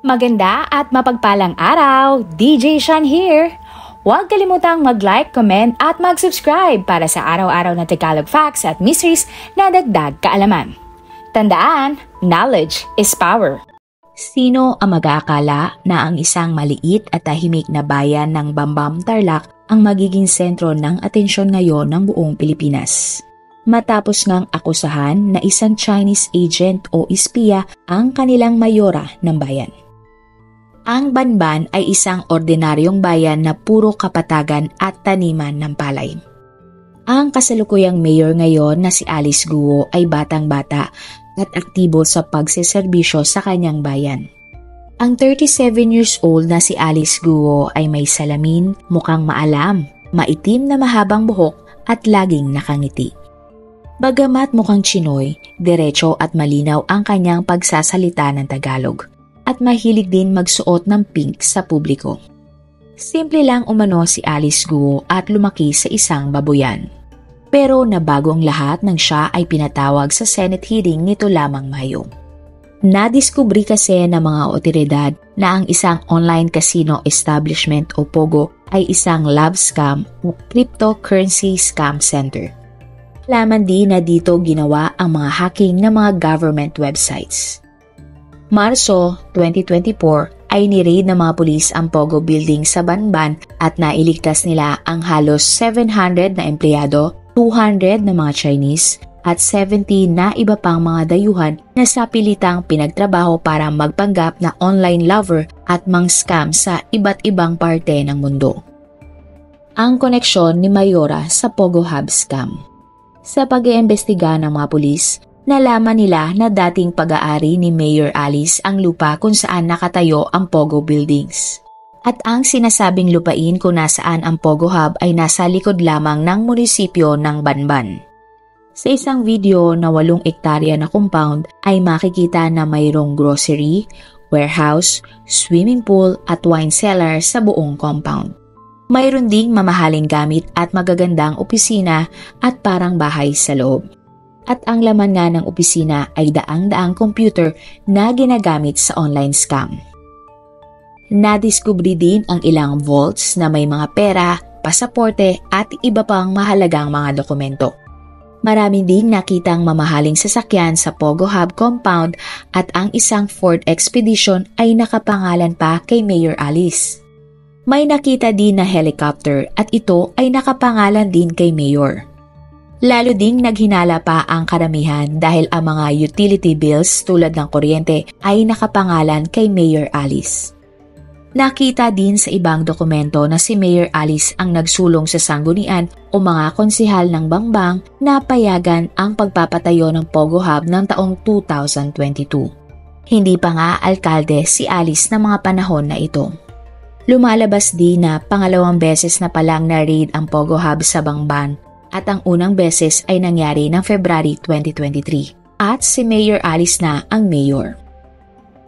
Maganda at mapagpalang araw! DJ Sean here! Huwag kalimutang mag-like, comment at mag-subscribe para sa araw-araw na Tagalog facts at mysteries na dagdag kaalaman. Tandaan, knowledge is power. Sino ang mag-aakala na ang isang maliit at tahimik na bayan ng Bambam, Tarlac ang magiging sentro ng atensyon ngayon ng buong Pilipinas? Matapos ngang akusahan na isang Chinese agent o espiya ang kanilang mayora ng bayan. Ang Banban ay isang ordinaryong bayan na puro kapatagan at taniman ng palay. Ang kasalukuyang mayor ngayon na si Alice Guo ay batang-bata at aktibo sa pagseserbisyo sa kanyang bayan. Ang 37 years old na si Alice Guo ay may salamin, mukhang maalam, maitim na mahabang buhok at laging nakangiti. Bagamat mukhang Chinoy, diretso at malinaw ang kanyang pagsasalita ng Tagalog. At mahilig din magsuot ng pink sa publiko. Simple lang umano si Alice Guo at lumaki sa isang babuyan. Pero nabago ang lahat nang siya ay pinatawag sa Senate hearing nito lamang Mayo. Nadiskubri kasi ng mga otoridad na ang isang online casino establishment o POGO ay isang love scam o cryptocurrency scam center. Laman din na dito ginawa ang mga hacking ng mga government websites. Marso 2024 ay ni-raid ng mga pulis ang POGO building sa Banban at nailigtas nila ang halos 700 na empleyado, 200 na mga Chinese at 70 na iba pang mga dayuhan na sa pilitang pinagtrabaho para magpanggap na online lover at mang-scam sa iba't ibang parte ng mundo. Ang koneksyon ni Mayora sa POGO Hub scam. Sa pag-iimbestiga ng mga pulis, nalaman nila na dating pag-aari ni Mayor Alice ang lupa kung saan nakatayo ang POGO buildings. At ang sinasabing lupain kung nasaan ang POGO Hub ay nasa likod lamang ng munisipyo ng Banban. Sa isang video na 8 ektarya na compound ay makikita na mayroong grocery, warehouse, swimming pool at wine cellar sa buong compound. Mayroon ding mamahaling gamit at magagandang opisina at parang bahay sa loob. At ang laman nga ng opisina ay daang-daang computer na ginagamit sa online scam. Nadiskubri din ang ilang vaults na may mga pera, pasaporte at iba pang mahalagang mga dokumento. Marami ding nakitang mamahaling sasakyan sa POGO Hub compound at ang isang Ford Expedition ay nakapangalan pa kay Mayor Alice. May nakita din na helicopter at ito ay nakapangalan din kay Mayor. Lalo ding naghinala pa ang karamihan dahil ang mga utility bills tulad ng kuryente ay nakapangalan kay Mayor Alice. Nakita din sa ibang dokumento na si Mayor Alice ang nagsulong sa sanggunian o mga konsehal ng Bangbang na payagan ang pagpapatayo ng POGO Hub ng taong 2022. Hindi pa nga alkalde si Alice na mga panahon na ito. Lumalabas din na pangalawang beses na palang na-raid ang POGO Hub sa Bangban. At ang unang beses ay nangyari ng February 2023 at si Mayor Alice na ang mayor.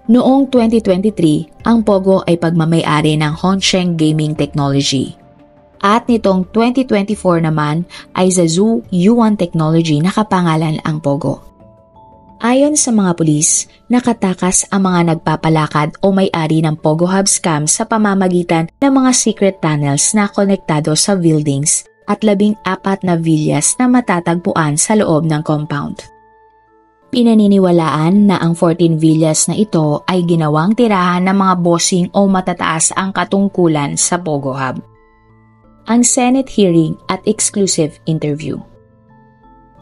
Noong 2023, ang POGO ay pagmamay-ari ng Hongsheng Gaming Technology. At nitong 2024 naman ay Zhou Yuan Technology na kapangalan ang POGO. Ayon sa mga pulis, nakatakas ang mga nagpapalakad o may-ari ng POGO Hub scam sa pamamagitan ng mga secret tunnels na konektado sa buildings at 14 na villas na matatagpuan sa loob ng compound. Pinaniniwalaan na ang 14 villas na ito ay ginawang tirahan ng mga bossing o matataas ang katungkulan sa POGO Hub. Ang Senate hearing at exclusive interview.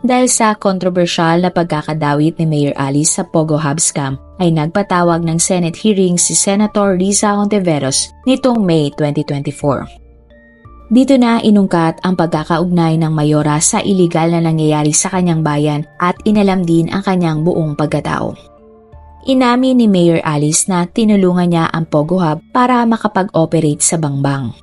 Dahil sa kontrobersyal na pagkakadawit ni Mayor Alice sa POGO Hub scam ay nagpatawag ng Senate hearing si Senator Risa Hontiveros nitong May 2024. Dito na inungkat ang pagkakaugnay ng mayora sa iligal na nangyayari sa kanyang bayan at inalam din ang kanyang buong pagkatao. Inamin ni Mayor Alice na tinulungan niya ang POGO Hub para makapag-operate sa Bangbang.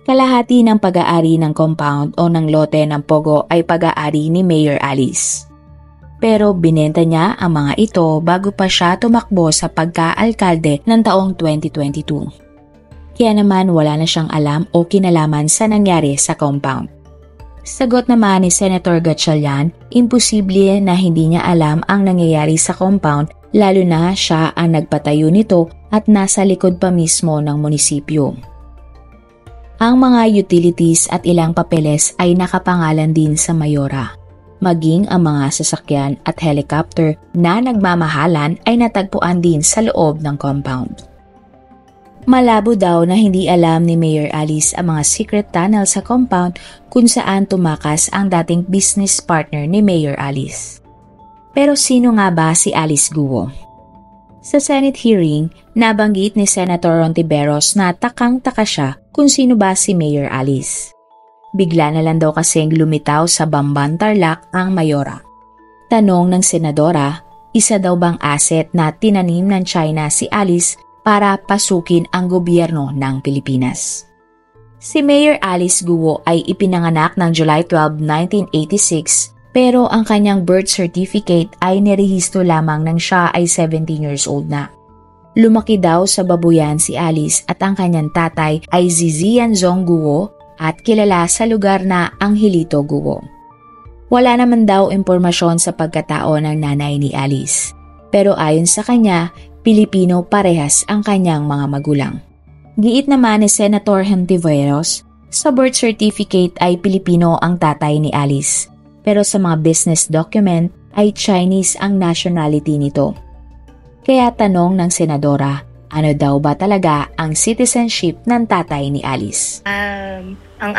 Kalahati ng pag-aari ng compound o ng lote ng POGO ay pag-aari ni Mayor Alice. Pero binenta niya ang mga ito bago pa siya tumakbo sa pagka-alkalde ng taong 2022. Kaya naman wala na siyang alam o kinalaman sa nangyari sa compound. Sagot naman ni Senator Gatchalian, imposible na hindi niya alam ang nangyayari sa compound lalo na siya ang nagpatayo nito at nasa likod pa mismo ng munisipyo. Ang mga utilities at ilang papeles ay nakapangalan din sa mayora. Maging ang mga sasakyan at helicopter na nagmamahalan ay natagpuan din sa loob ng compound. Malabo daw na hindi alam ni Mayor Alice ang mga secret tunnel sa compound kung saan tumakas ang dating business partner ni Mayor Alice. Pero sino nga ba si Alice Guo? Sa Senate hearing, nabanggit ni Senator Hontiveros na takang-taka siya kung sino ba si Mayor Alice. Bigla na lang daw kasing lumitaw sa Bamban Tarlac ang mayora. Tanong ng senadora, isa daw bang asset na tinanim ng China si Alice para pasukin ang gobyerno ng Pilipinas? Si Mayor Alice Guo ay ipinanganak ng July 12, 1986 pero ang kanyang birth certificate ay nirehistro lamang nang siya ay 17 years old na. Lumaki daw sa Babuyan si Alice at ang kanyang tatay ay Zizianzong Guo at kilala sa lugar na Angelito Guo. Wala naman daw impormasyon sa pagkatao ng nanay ni Alice. Pero ayon sa kanya, Pilipino parehas ang kanyang mga magulang. Giit naman ni Senator Hontiveros, sa birth certificate ay Pilipino ang tatay ni Alice. Pero sa mga business document ay Chinese ang nationality nito. Kaya tanong ng senadora, ano daw ba talaga ang citizenship ng tatay ni Alice? Ang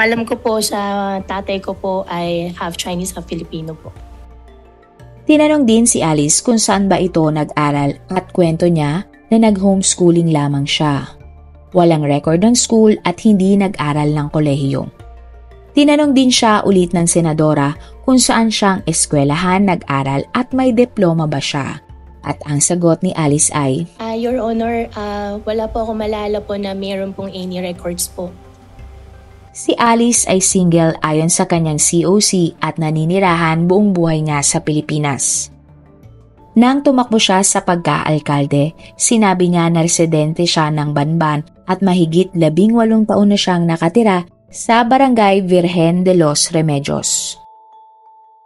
alam ko po sa tatay ko po ay half Chinese, half Filipino po. Tinanong din si Alice kung saan ba ito nag-aral at kwento niya na nag-homeschooling lamang siya. Walang record ng school at hindi nag-aral ng kolehiyo. Tinanong din siya ulit ng senadora kung saan siyang eskwelahan nag-aral at may diploma ba siya. At ang sagot ni Alice ay, Your Honor, wala po akong malala po na mayroon pong any records po. Si Alice ay single ayon sa kanyang COC at naninirahan buong buhay niya sa Pilipinas. Nang tumakbo siya sa pagka-alkalde, sinabi niya na residente siya ng Banban at mahigit 18 taon na siyang nakatira sa Barangay Virgen de los Remedios.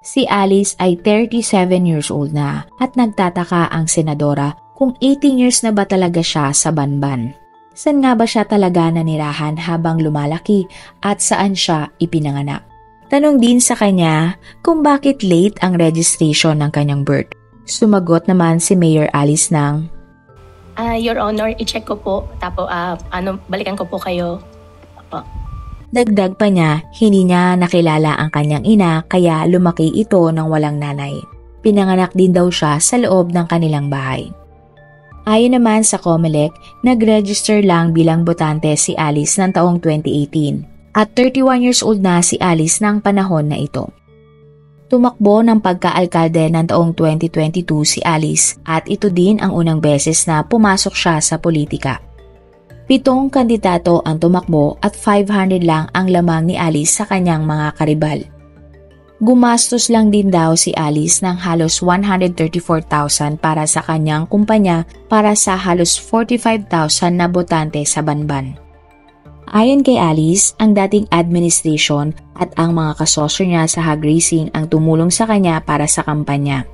Si Alice ay 37 years old na at nagtataka ang senadora kung 18 years na ba talaga siya sa Banban. Saan nga ba siya talaga nanirahan habang lumalaki at saan siya ipinanganak? Tanong din sa kanya kung bakit late ang registration ng kanyang birth. Sumagot naman si Mayor Alice ng, Your Honor, i-check ko po. Tapos balikan ko po kayo. Opo. Dagdag pa niya, hindi niya nakilala ang kanyang ina kaya lumaki ito ng walang nanay. Pinanganak din daw siya sa loob ng kanilang bahay. Ayon naman sa COMELEC, nag-register lang bilang botante si Alice ng taong 2018 at 31 years old na si Alice ng panahon na ito. Tumakbo ng pagka-alkalde ng taong 2022 si Alice at ito din ang unang beses na pumasok siya sa politika. 7 kandidato ang tumakbo at 500 lang ang lamang ni Alice sa kanyang mga karibal. Gumastos lang din daw si Alice ng halos 134,000 para sa kanyang kumpanya para sa halos 45,000 na botante sa Banban. Ayon kay Alice, ang dating administration at ang mga kasosyo niya sa hog racing ang tumulong sa kanya para sa kampanya.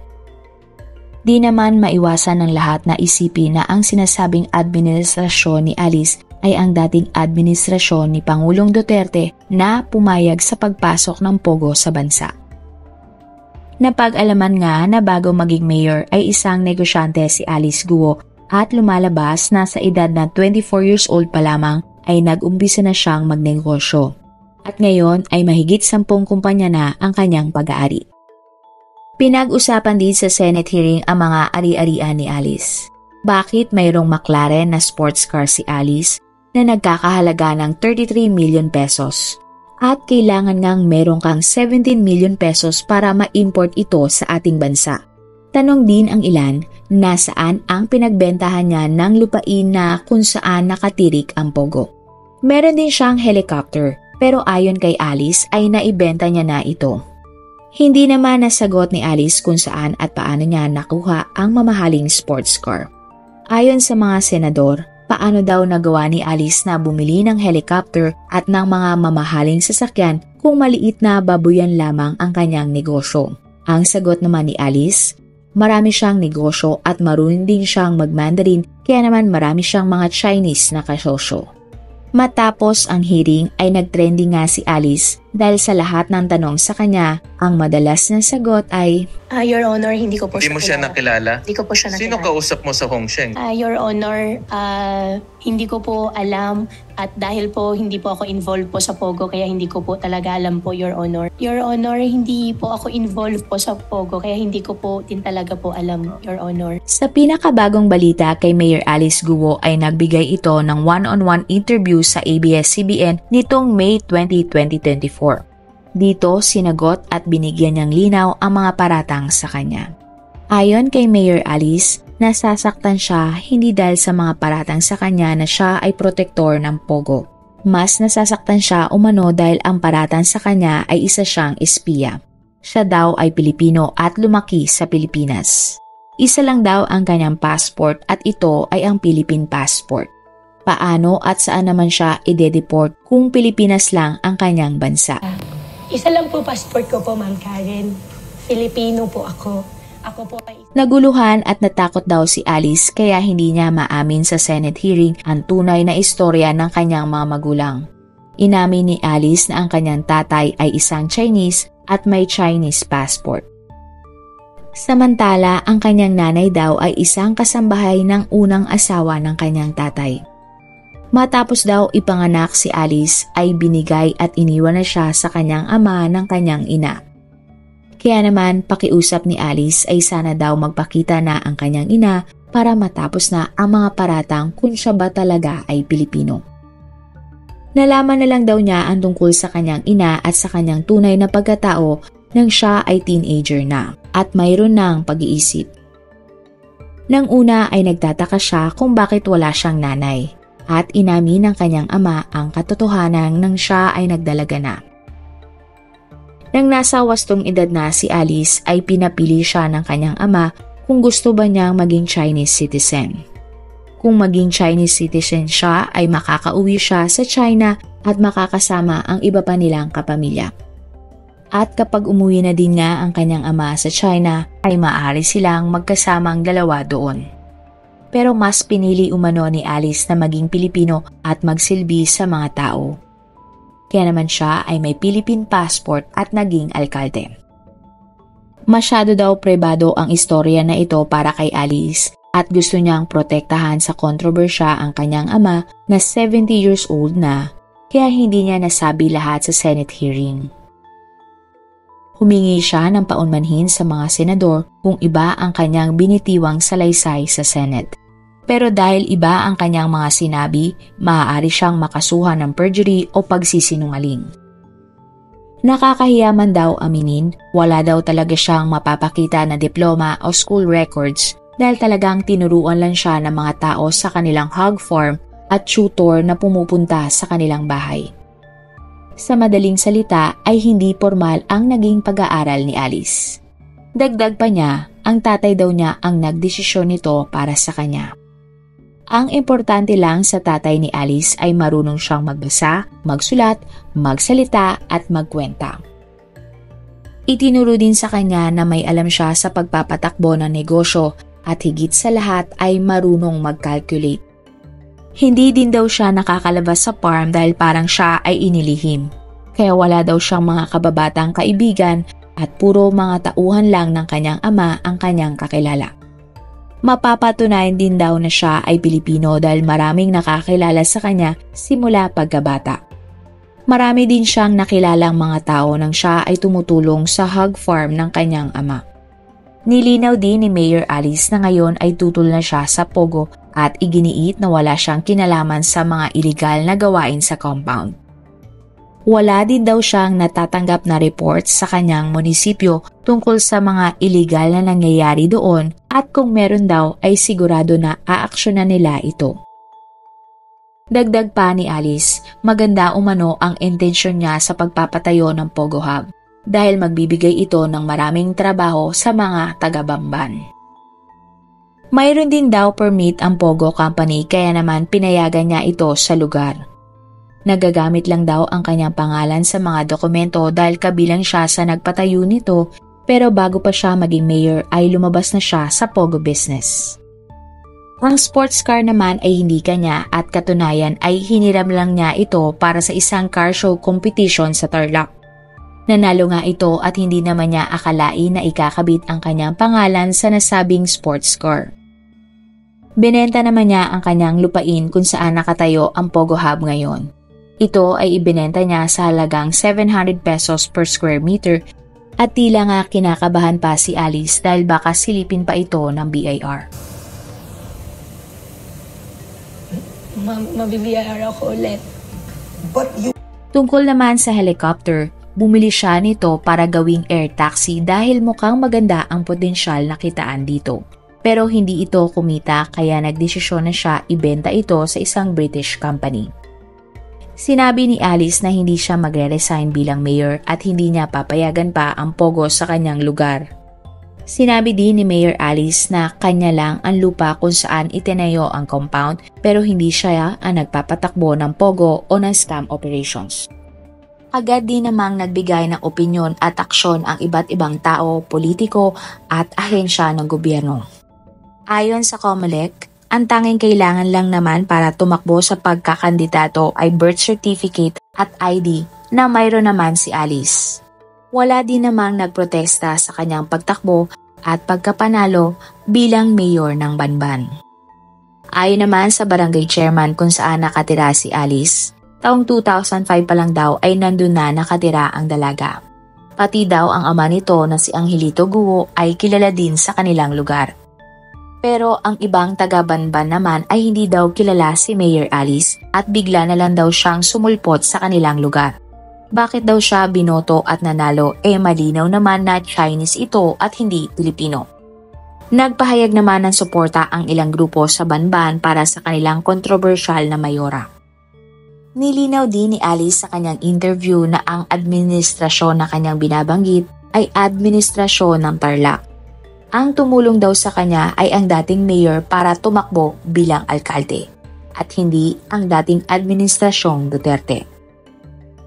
Di naman maiwasan ng lahat na isipin na ang sinasabing administrasyon ni Alice ay ang dating administrasyon ni Pangulong Duterte na pumayag sa pagpasok ng pogo sa bansa. Napag-alaman nga na bago maging mayor ay isang negosyante si Alice Guo at lumalabas na sa edad na 24 years old pa lamang ay nag-umpisa na siyang magnegosyo. At ngayon ay mahigit 10 kumpanya na ang kanyang pag-aari. Pinag-usapan din sa Senate hearing ang mga ari-arian ni Alice. Bakit mayroong McLaren na sports car si Alice na nagkakahalaga ng 33 million pesos? At kailangan ngang merong kang 17 million pesos para ma-import ito sa ating bansa. Tanong din ang ilan, nasaan ang pinagbentahan niya ng lupain na kung saan nakatirik ang pogo. Meron din siyang helicopter, pero ayon kay Alice ay naibenta niya na ito. Hindi naman nasagot ni Alice kung saan at paano niya nakuha ang mamahaling sports car. Ayon sa mga senador, paano daw nagawa ni Alice na bumili ng helicopter at ng mga mamahaling sasakyan kung maliit na babuyan lamang ang kanyang negosyo? Ang sagot naman ni Alice, Marami siyang negosyo at marunong din siyang mag-Mandarin kaya naman marami siyang mga Chinese na kasosyo. Matapos ang hearing ay nagtrending nga si Alice dahil sa lahat ng tanong sa kanya, ang madalas na sagot ay, Your Honor, hindi ko po Hindi mo siya nakilala? Hindi ko po siya nakilala. Sino kausap mo sa Hongsheng? Your Honor, hindi ko po alam at dahil po hindi po ako involved po sa Pogo kaya hindi ko po talaga alam po, Your Honor. Your Honor, hindi po ako involved po sa Pogo kaya hindi ko po din talaga po alam, Your Honor. Sa pinakabagong balita kay Mayor Alice Guo ay nagbigay ito ng one-on-one interview sa ABS-CBN nitong May 20, 2024. Dito, sinagot at binigyan niyang linaw ang mga paratang sa kanya. Ayon kay Mayor Alice, nasasaktan siya hindi dahil sa mga paratang sa kanya na siya ay protektor ng Pogo. Mas nasasaktan siya umano dahil ang paratang sa kanya ay isa siyang espiya. Siya daw ay Pilipino at lumaki sa Pilipinas. Isa lang daw ang kanyang passport at ito ay ang Philippine passport. Paano at saan naman siya ide-deport kung Pilipinas lang ang kanyang bansa? Isa lang po passport ko po, Ma'am Karen. Filipino po ako. Ako po ay... Naguluhan at natakot daw si Alice kaya hindi niya maamin sa Senate hearing ang tunay na istorya ng kanyang mga magulang. Inamin ni Alice na ang kanyang tatay ay isang Chinese at may Chinese passport. Samantala, ang kanyang nanay daw ay isang kasambahay ng unang asawa ng kanyang tatay. Matapos daw ipanganak si Alice ay binigay at iniwan na siya sa kanyang ama ng kanyang ina. Kaya naman pakiusap ni Alice ay sana daw magpakita na ang kanyang ina para matapos na ang mga paratang kung siya ba talaga ay Pilipino. Nalaman na lang daw niya ang tungkol sa kanyang ina at sa kanyang tunay na pagkatao nang siya ay teenager na at mayroon ng pag-iisip. Nang una ay nagtataka siya kung bakit wala siyang nanay. At inamin ng kanyang ama ang katotohanan nang siya ay nagdalaga na. Nang nasa wastong edad na si Alice ay pinapili siya ng kanyang ama kung gusto ba niyang maging Chinese citizen. Kung maging Chinese citizen siya ay makakauwi siya sa China at makakasama ang iba pa nilang kapamilya. At kapag umuwi na din nga ang kanyang ama sa China ay maaari silang magkasamang dalawa doon. Pero mas pinili umano ni Alice na maging Pilipino at magsilbi sa mga tao. Kaya naman siya ay may Philippine passport at naging alkalde. Masyado daw pribado ang istorya na ito para kay Alice at gusto niyang protektahan sa kontrobersya ang kanyang ama na 70 years old na kaya hindi niya nasabi lahat sa Senate hearing. Humingi siya ng paunmanhin sa mga senador kung iba ang kanyang binitiwang salaysay sa Senate. Pero dahil iba ang kanyang mga sinabi, maaari siyang makasuhan ng perjury o pagsisinungaling. Nakakahiya man daw aminin, wala daw talaga siyang mapapakita na diploma o school records dahil talagang tinuruan lang siya ng mga tao sa kanilang hog farm at tutor na pumupunta sa kanilang bahay. Sa madaling salita ay hindi formal ang naging pag-aaral ni Alice. Dagdag pa niya, ang tatay daw niya ang nagdesisyon nito para sa kanya. Ang importante lang sa tatay ni Alice ay marunong siyang magbasa, magsulat, magsalita at magkwenta. Itinuro din sa kanya na may alam siya sa pagpapatakbo ng negosyo at higit sa lahat ay marunong mag-calculate. Hindi din daw siya nakakalabas sa farm dahil parang siya ay inilihim. Kaya wala daw siyang mga kababatang kaibigan at puro mga tauhan lang ng kanyang ama ang kanyang kakilala. Mapapatunayan din daw na siya ay Pilipino dahil maraming nakakilala sa kanya simula pagkabata. Marami din siyang nakilalang mga tao nang siya ay tumutulong sa hog farm ng kanyang ama. Nilinaw din ni Mayor Alice na ngayon ay tutol na siya sa Pogo at iginiit na wala siyang kinalaman sa mga iligal na gawain sa compound. Wala din daw siyang natatanggap na reports sa kanyang munisipyo tungkol sa mga iligal na nangyayari doon at kung meron daw ay sigurado na aaksyonan nila ito. Dagdag pa ni Alice, maganda umano ang intensyon niya sa pagpapatayo ng Pogo Hub dahil magbibigay ito ng maraming trabaho sa mga taga-Bamban. Mayroon din daw permit ang Pogo Company kaya naman pinayagan niya ito sa lugar. Nagagamit lang daw ang kanyang pangalan sa mga dokumento dahil kabilang siya sa nagpatayo nito Pero bago pa siya maging mayor ay lumabas na siya sa Pogo business. Ang sports car naman ay hindi kanya at katunayan ay hiniram lang niya ito para sa isang car show competition sa Tarlac. Nanalo nga ito at hindi naman niya akalain na ikakabit ang kanyang pangalan sa nasabing sports car. Binenta naman niya ang kanyang lupain kung saan nakatayo ang Pogo Hub ngayon. Ito ay ibinenta niya sa halagang 700 pesos per square meter at tila nga kinakabahan pa si Alice dahil baka silipin pa ito ng BIR. Mabibiyahar ako ulit. Tungkol naman sa helicopter, bumili siya nito para gawing air taxi dahil mukhang maganda ang potensyal na kitaan dito. Pero hindi ito kumita kaya nagdesisyon na siya ibenta ito sa isang British company. Sinabi ni Alice na hindi siya magre-resign bilang mayor at hindi niya papayagan pa ang Pogo sa kanyang lugar. Sinabi din ni Mayor Alice na kanya lang ang lupa kung saan itinayo ang compound pero hindi siya ang nagpapatakbo ng Pogo o ng scam operations. Agad din namang nagbigay ng opinyon at aksyon ang iba't ibang tao, politiko at ahensya ng gobyerno. Ayon sa COMELEC, ang tanging kailangan lang naman para tumakbo sa pagkakandidato ay birth certificate at ID na mayroon naman si Alice. Wala din namang nagprotesta sa kanyang pagtakbo at pagkapanalo bilang mayor ng Banban. Ayon naman sa barangay chairman kung saan nakatira si Alice, taong 2005 pa lang daw ay nandun na nakatira ang dalaga. Pati daw ang ama nito na si Angelito Guo ay kilala din sa kanilang lugar. Pero ang ibang taga-Banban naman ay hindi daw kilala si Mayor Alice at bigla na lang daw siyang sumulpot sa kanilang lugar. Bakit daw siya binoto at nanalo malinaw naman na Chinese ito at hindi Pilipino. Nagpahayag naman ng suporta ang ilang grupo sa Banban para sa kanilang kontrobersyal na mayora. Nilinaw din ni Alice sa kanyang interview na ang administrasyon na kanyang binabanggit ay administrasyon ng Tarlac. Ang tumulong daw sa kanya ay ang dating mayor para tumakbo bilang alkalde at hindi ang dating administrasyong Duterte.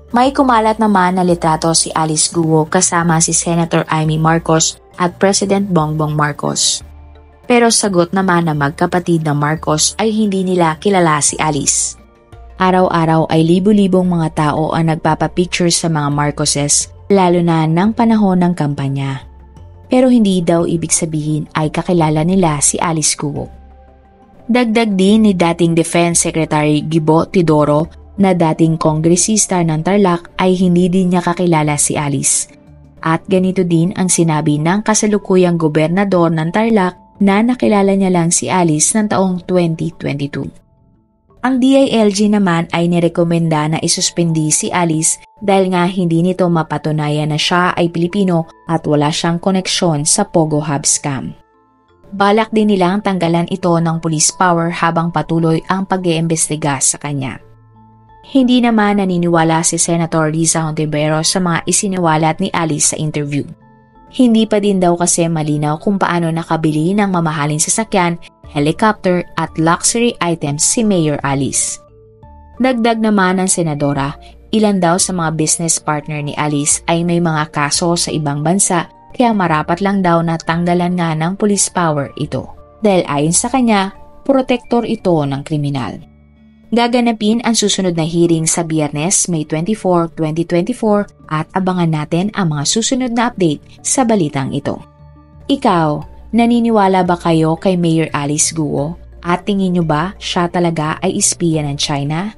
May kumalat naman na litrato si Alice Guo kasama si Senator Amy Marcos at President Bongbong Marcos. Pero sagot naman na magkapatid na Marcos ay hindi nila kilala si Alice. Araw-araw ay libu-libong mga tao ang nagpapapicture sa mga Marcoses, lalo na ng panahon ng kampanya. Pero hindi daw ibig sabihin ay kakilala nila si Alice Guo. Dagdag din ni dating Defense Secretary Gibo Teodoro na dating kongresista ng Tarlac ay hindi din niya kakilala si Alice. At ganito din ang sinabi ng kasalukuyang gobernador ng Tarlac na nakilala niya lang si Alice ng taong 2022. Ang DILG naman ay nirekomenda na isuspindi si Alice dahil nga hindi nito mapatunayan na siya ay Pilipino at wala siyang koneksyon sa Pogo Hub scam. Balak din nilang tanggalan ito ng police power habang patuloy ang pag-iimbestiga sa kanya. Hindi naman naniniwala si Senator Risa Hontiveros sa mga isiniwalat ni Alice sa interview. Hindi pa din daw kasi malinaw kung paano nakabili ng mamahaling sasakyan, helicopter at luxury items si Mayor Alice. Dagdag naman ng senadora, ilan daw sa mga business partner ni Alice ay may mga kaso sa ibang bansa kaya marapat lang daw na tanggalan nga ng police power ito. Dahil ayon sa kanya, protektor ito ng kriminal. Gaganapin ang susunod na hearing sa Biyernes, May 24, 2024 at abangan natin ang mga susunod na update sa balitang ito. Ikaw, naniniwala ba kayo kay Mayor Alice Guo? At tingin nyo ba siya talaga ay espiya ng China?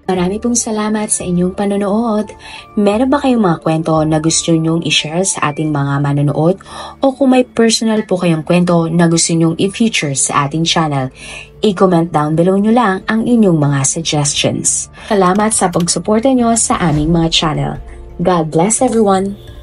Marami pong salamat sa inyong panonood. Meron ba kayong mga kwento na gusto nyong i-share sa ating mga manonood? O kung may personal po kayong kwento na gusto nyong i-feature sa ating channel, i-comment down below nyo lang ang inyong mga suggestions. Salamat sa pagsuporta nyo sa aming mga channel. God bless everyone!